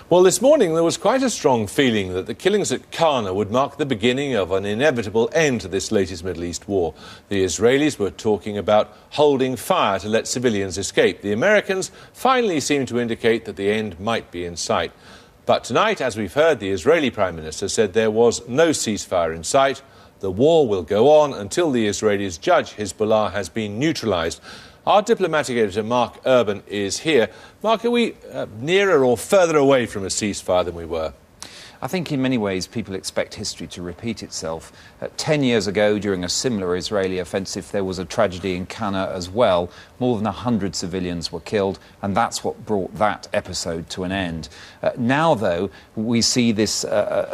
Well, this morning there was quite a strong feeling that the killings at Qana would mark the beginning of an inevitable end to this latest Middle East war. The Israelis were talking about holding fire to let civilians escape. The Americans finally seemed to indicate that the end might be in sight. But tonight, as we've heard, the Israeli Prime Minister said there was no ceasefire in sight. The war will go on until the Israelis judge Hezbollah has been neutralised. Our diplomatic editor, Mark Urban, is here. Mark, are we nearer or further away from a ceasefire than we were? I think in many ways people expect history to repeat itself. 10 years ago, during a similar Israeli offensive, there was a tragedy in Qana as well. More than 100 civilians were killed, and that's what brought that episode to an end. Now, though, we see this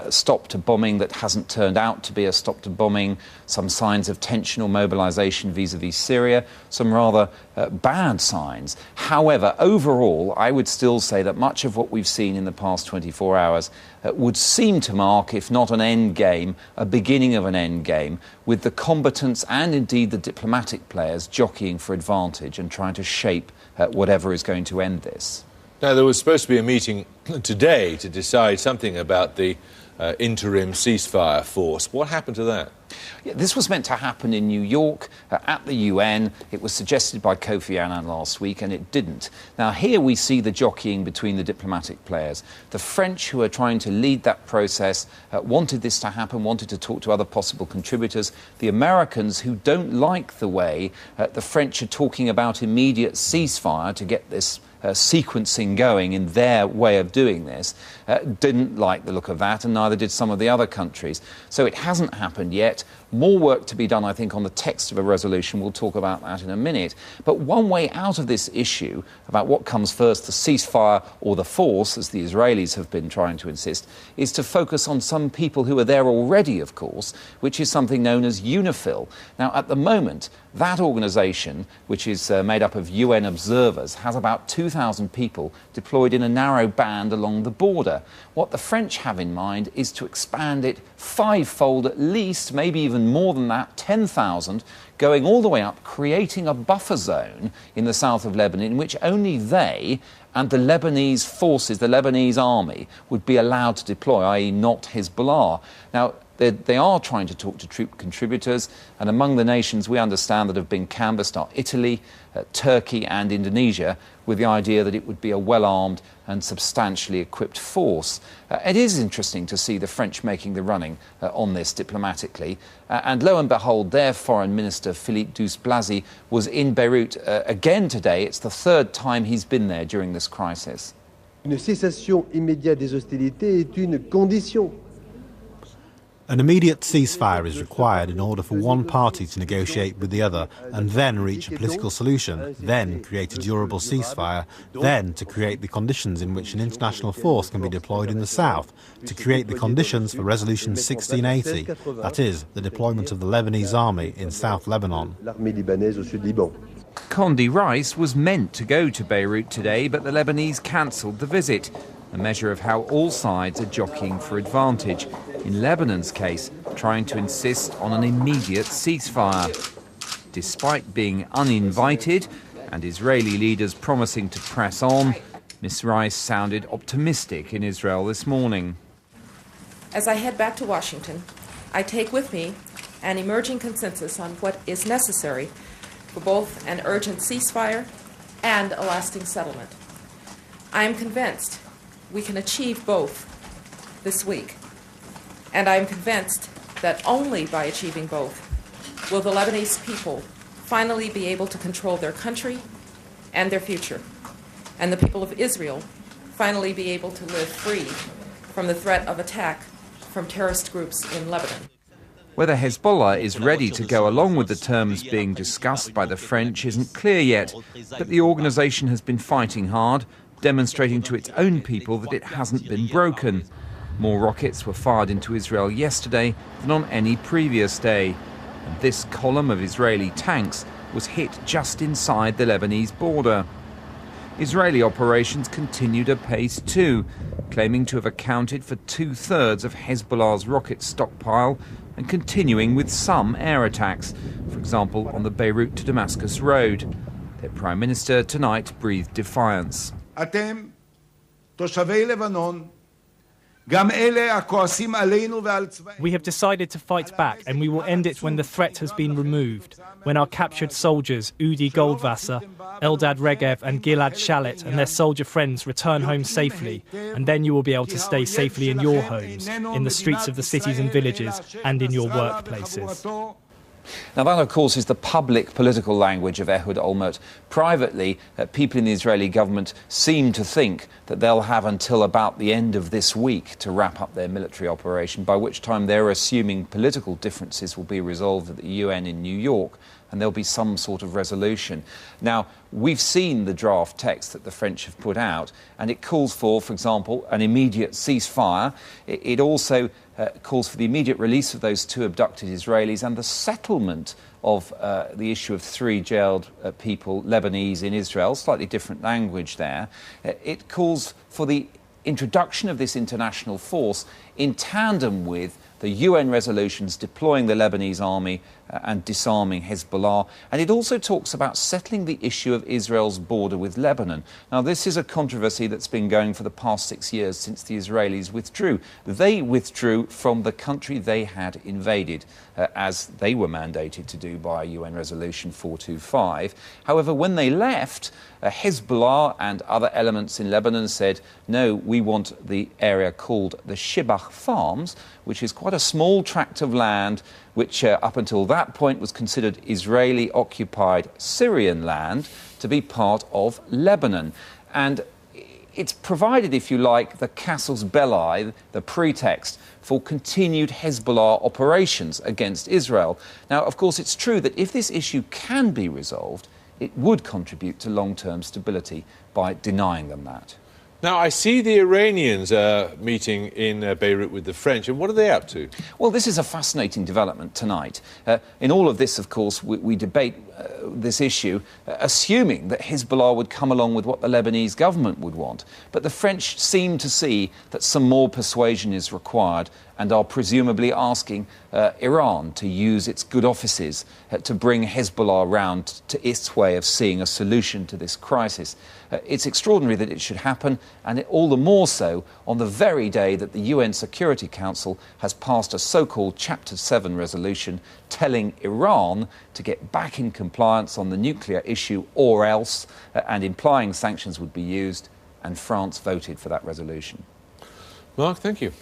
stop to bombing that hasn't turned out to be a stop to bombing, some signs of tension or mobilisation vis-à-vis Syria, some rather bad signs. However, overall, I would still say that much of what we've seen in the past 24 hours would seem to mark, if not an end game, a beginning of an end game, with the combatants and indeed the diplomatic players jockeying for advantage and trying to shape whatever is going to end this. Now, there was supposed to be a meeting today to decide something about the interim ceasefire force. What happened to that? Yeah, this was meant to happen in New York at the UN. It was suggested by Kofi Annan last week, and it didn't. Now, here we see the jockeying between the diplomatic players. The French, who are trying to lead that process, wanted this to happen, wanted to talk to other possible contributors. The Americans, who don't like the way the French are talking about immediate ceasefire to get this sequencing going in their way of doing this, didn't like the look of that, and neither did some of the other countries. So it hasn't happened yet. More work to be done, I think, on the text of a resolution. We'll talk about that in a minute. But one way out of this issue about what comes first, the ceasefire or the force, as the Israelis have been trying to insist, is to focus on some people who are there already, of course, which is something known as UNIFIL. Now, at the moment, that organisation, which is made up of UN observers, has about 2,000 people deployed in a narrow band along the border. What the French have in mind is to expand it fivefold at least, maybe even more than that, 10,000, going all the way up, creating a buffer zone in the south of Lebanon in which only they and the Lebanese forces, the Lebanese army, would be allowed to deploy, i.e. not Hezbollah. Now, they are trying to talk to troop contributors, and among the nations we understand that have been canvassed are Italy, Turkey and Indonesia, with the idea that it would be a well-armed and substantially equipped force. It is interesting to see the French making the running on this diplomatically, and lo and behold, their Foreign Minister, Philippe Douste-Blazy, was in Beirut again today. It's the third time he's been there during this crisis. Une cessation immédiate des hostilités est une condition. An immediate ceasefire is required in order for one party to negotiate with the other and then reach a political solution, then create a durable ceasefire, then to create the conditions in which an international force can be deployed in the south, to create the conditions for Resolution 1680, that is, the deployment of the Lebanese army in South Lebanon. Condi Rice was meant to go to Beirut today, but the Lebanese cancelled the visit, a measure of how all sides are jockeying for advantage. In Lebanon's case, trying to insist on an immediate ceasefire. Despite being uninvited and Israeli leaders promising to press on, Ms. Rice sounded optimistic in Israel this morning. As I head back to Washington, I take with me an emerging consensus on what is necessary for both an urgent ceasefire and a lasting settlement. I am convinced we can achieve both this week. And I am convinced that only by achieving both will the Lebanese people finally be able to control their country and their future, and the people of Israel finally be able to live free from the threat of attack from terrorist groups in Lebanon. Whether Hezbollah is ready to go along with the terms being discussed by the French isn't clear yet, but the organisation has been fighting hard, demonstrating to its own people that it hasn't been broken. More rockets were fired into Israel yesterday than on any previous day. And this column of Israeli tanks was hit just inside the Lebanese border. Israeli operations continued apace too, claiming to have accounted for 2/3 of Hezbollah's rocket stockpile and continuing with some air attacks, for example on the Beirut to Damascus road. Their Prime Minister tonight breathed defiance. תושבי לבנון, גם אלה הכועסים עלינו ועל צבאנו. We have decided to fight back, and we will end it when the threat has been removed, when our captured soldiers, Udi Goldwasser, Eldad Regev and Gilad Shalit and their soldier friends return home safely, and then you will be able to stay safely in your homes, in the streets of the cities and villages, and in your workplaces. Now that, of course, is the public political language of Ehud Olmert. Privately, people in the Israeli government seem to think that they'll have until about the end of this week to wrap up their military operation, by which time they're assuming political differences will be resolved at the UN in New York and there'll be some sort of resolution. Now, we've seen the draft text that the French have put out, and it calls for example, an immediate ceasefire. It also calls for the immediate release of those 2 abducted Israelis and the settlement of the issue of 3 jailed people, Lebanese in Israel, slightly different language there. It calls for the introduction of this international force in tandem with the UN resolutions deploying the Lebanese army and disarming Hezbollah. And it also talks about settling the issue of Israel's border with Lebanon. Now, this is a controversy that's been going for the past 6 years since the Israelis withdrew. They withdrew from the country they had invaded, as they were mandated to do by UN Resolution 425. However, when they left, Hezbollah and other elements in Lebanon said, no, we want the area called the Shibach Farms, which is quite a small tract of land which up until that point was considered Israeli-occupied Syrian land, to be part of Lebanon. And it's provided, if you like, the casus belli, the pretext for continued Hezbollah operations against Israel. Now, of course, it's true that if this issue can be resolved, it would contribute to long-term stability by denying them that. Now, I see the Iranians meeting in Beirut with the French, and what are they up to? Well, this is a fascinating development tonight. In all of this, of course, we debate this issue, assuming that Hezbollah would come along with what the Lebanese government would want. But the French seem to see that some more persuasion is required and are presumably asking Iran to use its good offices to bring Hezbollah round to its way of seeing a solution to this crisis. It's extraordinary that it should happen, and all the more so on the very day that the UN Security Council has passed a so-called Chapter 7 resolution telling Iran to get back in compliance on the nuclear issue or else, and implying sanctions would be used, and France voted for that resolution. Mark, thank you.